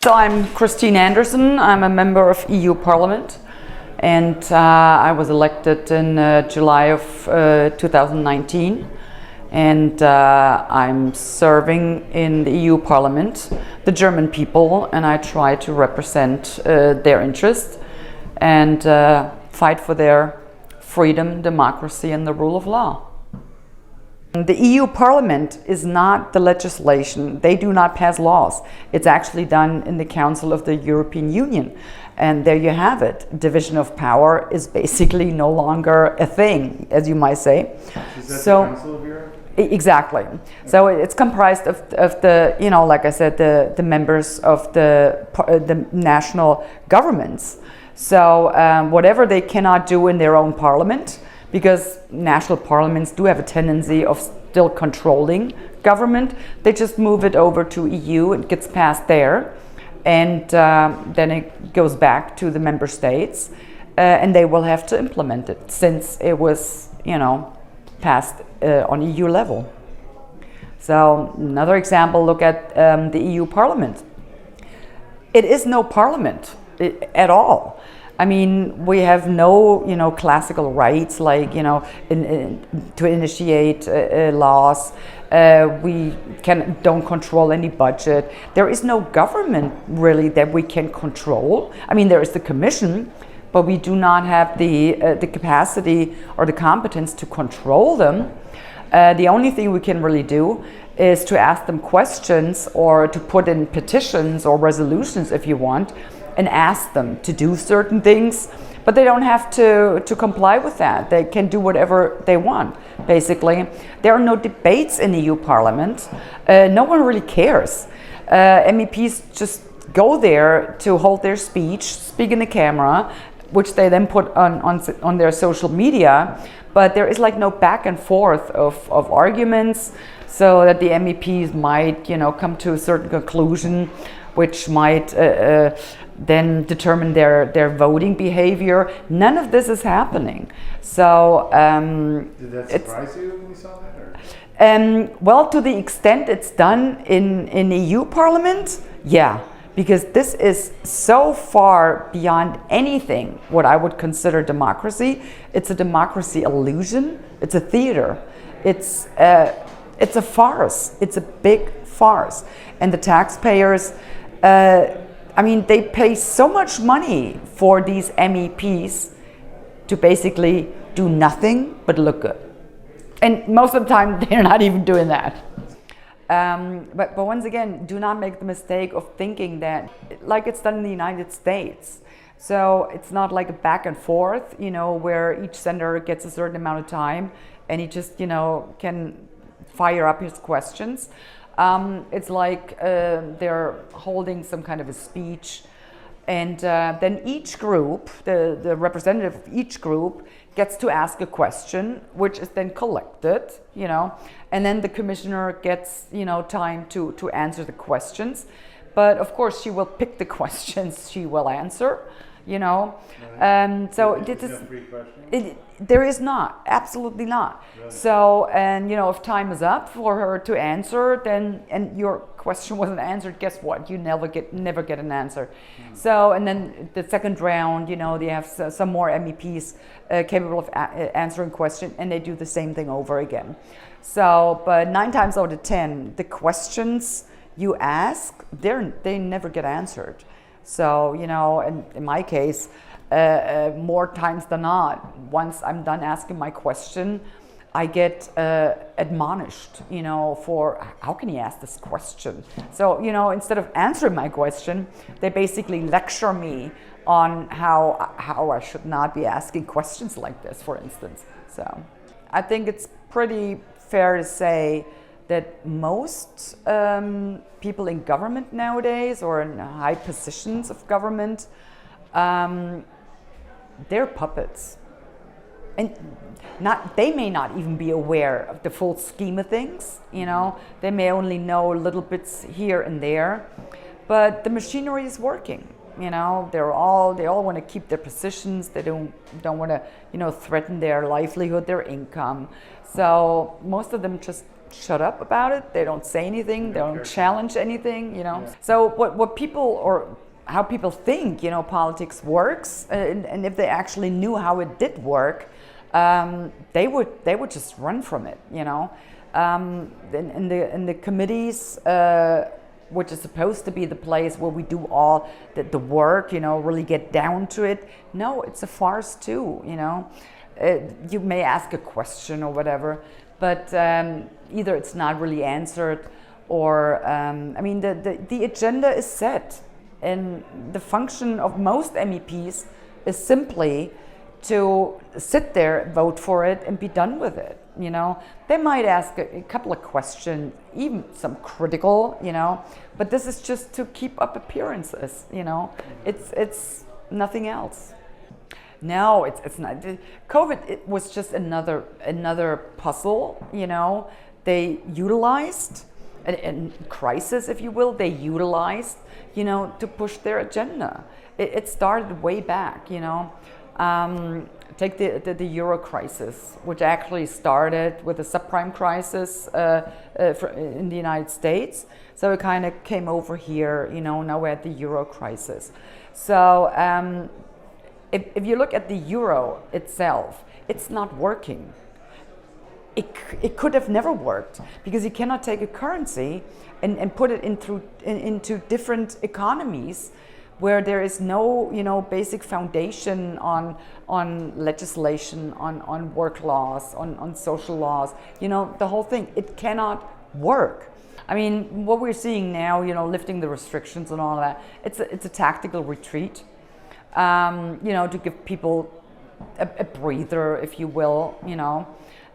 So I'm Christine Anderson. I'm a member of EU Parliament, and I was elected in July of 2019. And I'm serving in the EU Parliament, the German people, and I try to represent their interests and fight for their freedom, democracy, and the rule of law. The EU Parliament is not the legislation. They do not pass laws. It's actually done in the Council of the European Union. And there you have it. Division of power is basically no longer a thing, as you might say. Is that the Council of Europe? Exactly. So it's comprised of the, like I said, the members of the national governments. So whatever they cannot do in their own parliament, because national parliaments do have a tendency of still controlling government, they just move it over to EU, it gets passed there, and then it goes back to the member states, and they will have to implement it since it was, passed on EU level. So another example, look at the EU Parliament. It is no parliament at all. I mean, we have no, classical rights like, to initiate laws. We don't control any budget. There is no government really that we can control. I mean, there is the Commission, but we do not have the capacity or the competence to control them. The only thing we can really do is to ask them questions or to put in petitions or resolutions if you want, and ask them to do certain things, but they don't have to comply with that. They can do whatever they want, basically. There are no debates in the EU Parliament. No one really cares. MEPs just go there to hold their speech, speak in the camera, which they then put on their social media, but there is like no back and forth of arguments, so that the MEPs might, come to a certain conclusion, which might then determine their voting behavior. None of this is happening. So did that surprise you when you saw that? Well, to the extent it's done in EU Parliament, yeah, because this is so far beyond anything what I would consider democracy. It's a democracy illusion. It's a theater. It's a farce. It's a big farce, and the taxpayers. They pay so much money for these MEPs to basically do nothing but look good. And most of the time, they're not even doing that. But once again, do not make the mistake of thinking that, like it's done in the United States. So it's not like a back and forth, where each senator gets a certain amount of time and he just, can fire up his questions. It's like they're holding some kind of a speech, and then each group, the representative of each group, gets to ask a question, which is then collected, and then the commissioner gets, time to answer the questions. But of course, she will pick the questions she will answer, So There's no free question? There is not, absolutely not. Right. So, and if time is up for her to answer, then, and your question wasn't answered, guess what? You never get an answer. So, and then the second round, they have some more MEPs capable of answering question, and they do the same thing over again. So, but 9 times out of 10, the questions you ask, they never get answered. So, in my case, more times than not, once I'm done asking my question, I get admonished, for how can you ask this question? So, instead of answering my question, they basically lecture me on how I should not be asking questions like this, for instance. So, I think it's pretty fair to say that most people in government nowadays, or in high positions of government, they're puppets. And they may not even be aware of the full scheme of things, They may only know little bits here and there, but the machinery is working. They all want to keep their positions. They don't want to, threaten their livelihood, their income. So most of them just shut up about it. They don't say anything. They don't challenge anything. Yeah. So what people or how people think politics works, and if they actually knew how it did work, they would just run from it. In the committees, which is supposed to be the place where we do all the work, really get down to it. No, it's a farce too. You may ask a question or whatever, but either it's not really answered, or the agenda is set, and the function of most MEPs is simply to sit there, vote for it, and be done with it. They might ask a couple of questions, even some critical, but this is just to keep up appearances. It's nothing else. No, it's not. COVID, it was just another puzzle. They utilized a crisis, if you will. They utilized, to push their agenda. It started way back. Take the Euro crisis, which actually started with the subprime crisis in the United States. So it kind of came over here. Now we're at the Euro crisis. So. If you look at the euro itself, it's not working. It could have never worked, because you cannot take a currency and put it into different economies where there is no basic foundation on legislation, on work laws, on social laws. The whole thing, it cannot work. What we're seeing now, lifting the restrictions and all of that, it's a tactical retreat. To give people a breather, if you will,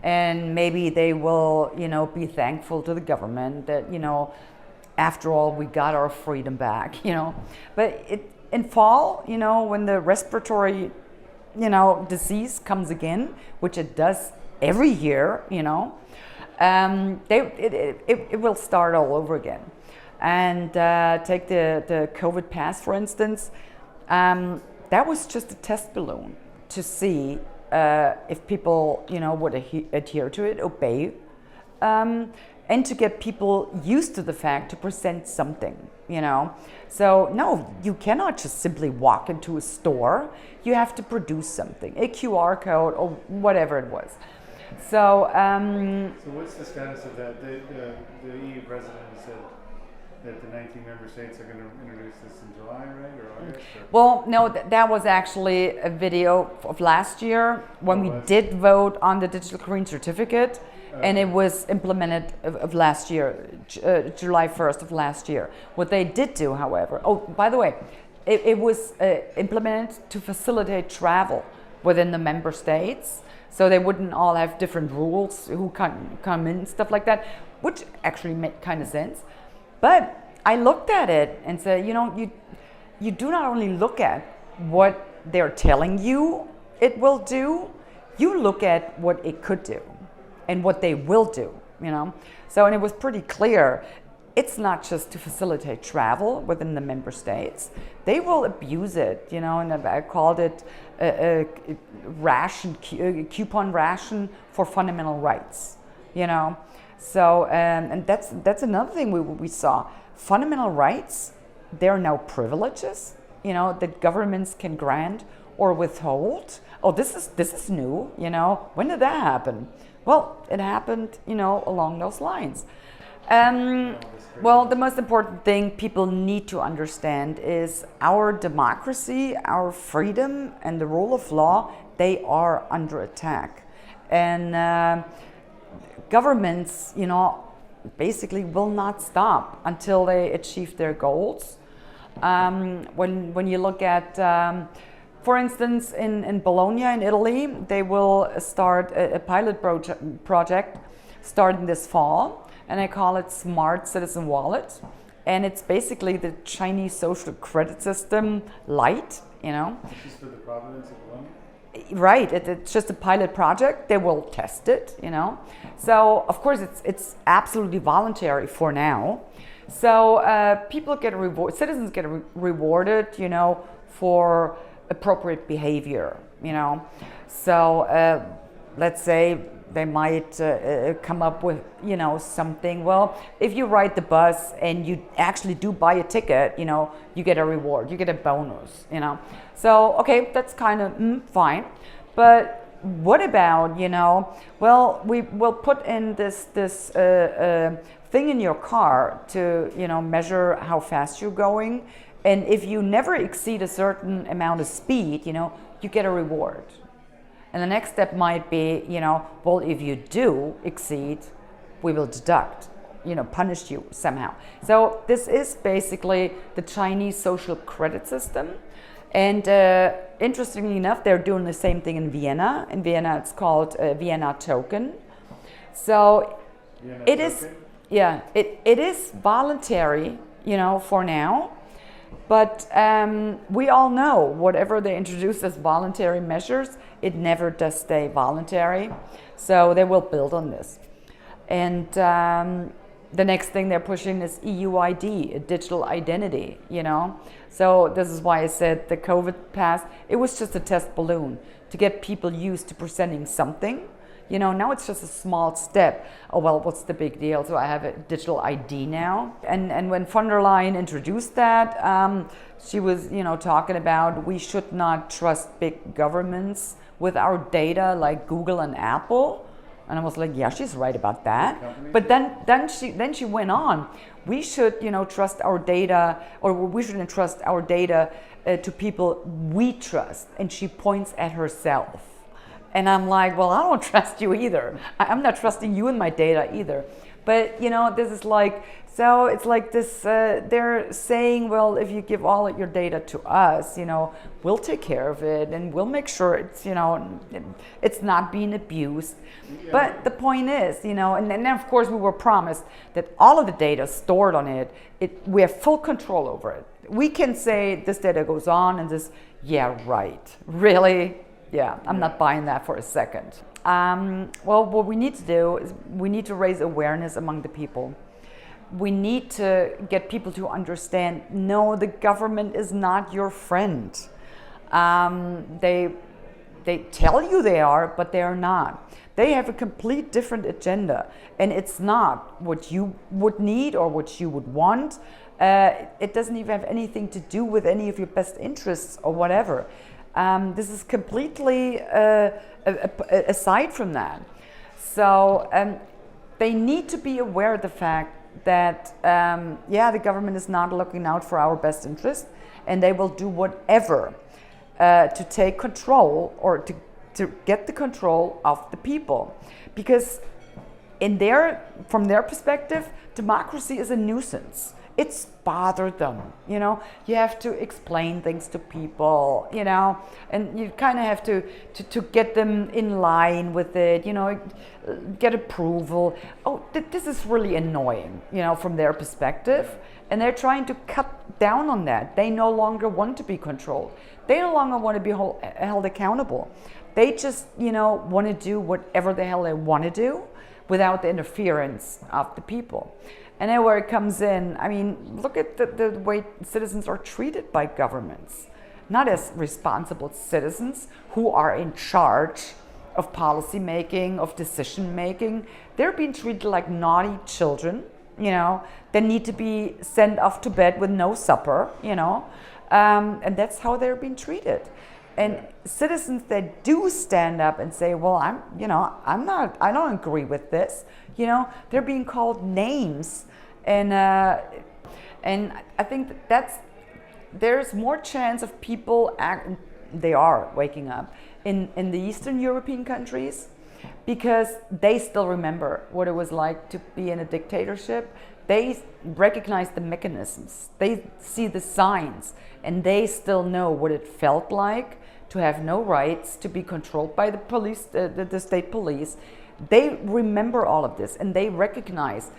and maybe they will, be thankful to the government that, after all, we got our freedom back, But in fall, when the respiratory, disease comes again, which it does every year, it will start all over again. And take the COVID pass, for instance. That was just a test balloon to see if people, would adhere to it, obey, and to get people used to the fact to present something, So no, you cannot just simply walk into a store. You have to produce something, a QR code or whatever it was. So. So what's the status of that? The EU president said that the 19 member states are going to introduce this in July, right, or August? Or? Well, no, that was actually a video of last year when we did vote on the digital green certificate, and it was implemented of last year, July 1st of last year. What they did do, however, by the way, it was implemented to facilitate travel within the member states, so they wouldn't all have different rules, who can come in, stuff like that, which actually made kind of sense. But I looked at it and said, you do not only look at what they're telling you it will do, you look at what it could do and what they will do, So, and it was pretty clear, it's not just to facilitate travel within the member states. They will abuse it, and I called it a coupon ration for fundamental rights, So, and that's another thing we saw. Fundamental rights, they're now privileges, that governments can grant or withhold. Oh, this is new, When did that happen? Well, it happened, along those lines. Well, the most important thing people need to understand is our democracy, our freedom, and the rule of law, they are under attack. And governments, basically will not stop until they achieve their goals. When you look at, for instance, in Bologna in Italy, they will start a pilot project starting this fall, and I call it Smart Citizen Wallet. And it's basically the Chinese social credit system light, This is for the province of Bologna? Right, it's just a pilot project. They will test it, So of course it's absolutely voluntary for now. So people get citizens get rewarded, for appropriate behavior, So let's say they might come up with, you know, something. Well, if you ride the bus and you actually do buy a ticket, you know, you get a reward, you get a bonus, you know. So, okay, that's kind of fine. But what about, you know, well, we will put in this thing in your car to, you know, measure how fast you're going. And if you never exceed a certain amount of speed, you know, you get a reward. And the next step might be, you know, well, if you do exceed, we will deduct, you know, punish you somehow. So this is basically the Chinese social credit system. And interestingly enough, they're doing the same thing in Vienna. In Vienna, it's called Vienna token. So Vienna it token? is, yeah, it is voluntary, you know, for now. But we all know whatever they introduce as voluntary measures, it never does stay voluntary. So they will build on this. And the next thing they're pushing is EU ID, a digital identity, you know. So this is why I said the COVID pass, it was just a test balloon to get people used to presenting something. You know, now it's just a small step. Oh, well, what's the big deal? So I have a digital ID now. And when von der Leyen introduced that, she was, you know, talking about we should not trust big governments with our data like Google and Apple. And I was like, yeah, she's right about that. But then she went on. We should, you know, trust our data, or we should entrust our data to people we trust. And she points at herself. And I'm like, well, I don't trust you either. I'm not trusting you and my data either. But, you know, this is like, so it's like this, they're saying, well, if you give all of your data to us, you know, we'll take care of it and we'll make sure it's, you know, it's not being abused. Yeah. But the point is, you know, and then of course we were promised that all of the data stored on it, we have full control over it. We can say this data goes on and this, yeah, right, really? Yeah, I'm not buying that for a second. Well, what we need to do is we need to raise awareness among the people. We need to get people to understand, no, the government is not your friend. They tell you they are, but they are not. They have a complete different agenda, and it's not what you would need or what you would want. It doesn't even have anything to do with any of your best interests or whatever. This is completely aside from that. So they need to be aware of the fact that, yeah, the government is not looking out for our best interest, and they will do whatever to take control or to get the control of the people. Because from their perspective, democracy is a nuisance. It's bothered them, you know. You have to explain things to people, you know, and you kind of have to get them in line with it, you know, get approval. Oh, this is really annoying, you know, from their perspective. And they're trying to cut down on that. They no longer want to be controlled. They no longer want to be held accountable. They just, you know, want to do whatever the hell they want to do without the interference of the people. And then where it comes in, I mean, look at the way citizens are treated by governments. Not as responsible citizens who are in charge of policy making, of decision making. They're being treated like naughty children, you know. They need to be sent off to bed with no supper, you know. And that's how they're being treated. And citizens that do stand up and say, well, I don't agree with this, you know, they're being called names. And I think there's more chance of people they are waking up in the Eastern European countries, because they still remember what it was like to be in a dictatorship. They recognize the mechanisms, they see the signs, and they still know what it felt like to have no rights, to be controlled by the police, the state police. They remember all of this, and they recognize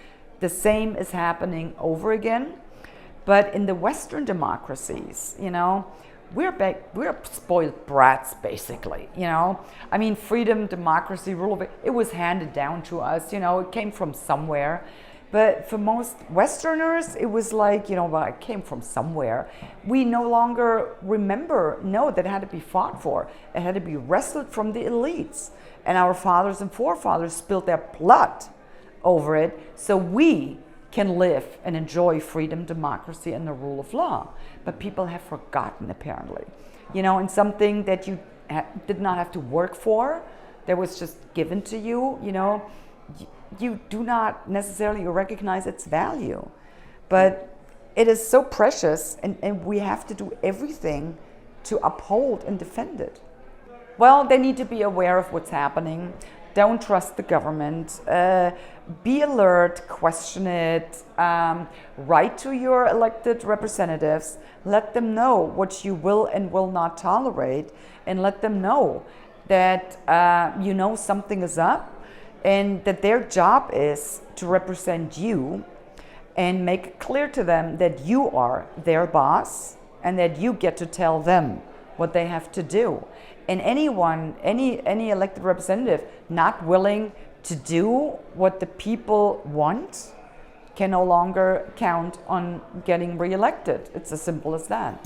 the same is happening over again. But in the Western democracies, you know, we're spoiled brats, basically, you know. I mean, freedom, democracy, rule of it was handed down to us, you know, it came from somewhere. But for most Westerners, it was like, well, I came from somewhere. We no longer remember, no, that had to be fought for. It had to be wrestled from the elites. And our fathers and forefathers spilled their blood over it so we can live and enjoy freedom, democracy, and the rule of law. But people have forgotten, apparently. And something that you did not have to work for, that was just given to you, you do not necessarily recognize its value. But it is so precious, and we have to do everything to uphold and defend it. Well, they need to be aware of what's happening. Don't trust the government. Be alert, question it, write to your elected representatives, let them know what you will and will not tolerate, and let them know that something is up, and that their job is to represent you, and make it clear to them that you are their boss and that you get to tell them what they have to do. And any elected representative not willing to do what the people want can no longer count on getting reelected. It's as simple as that.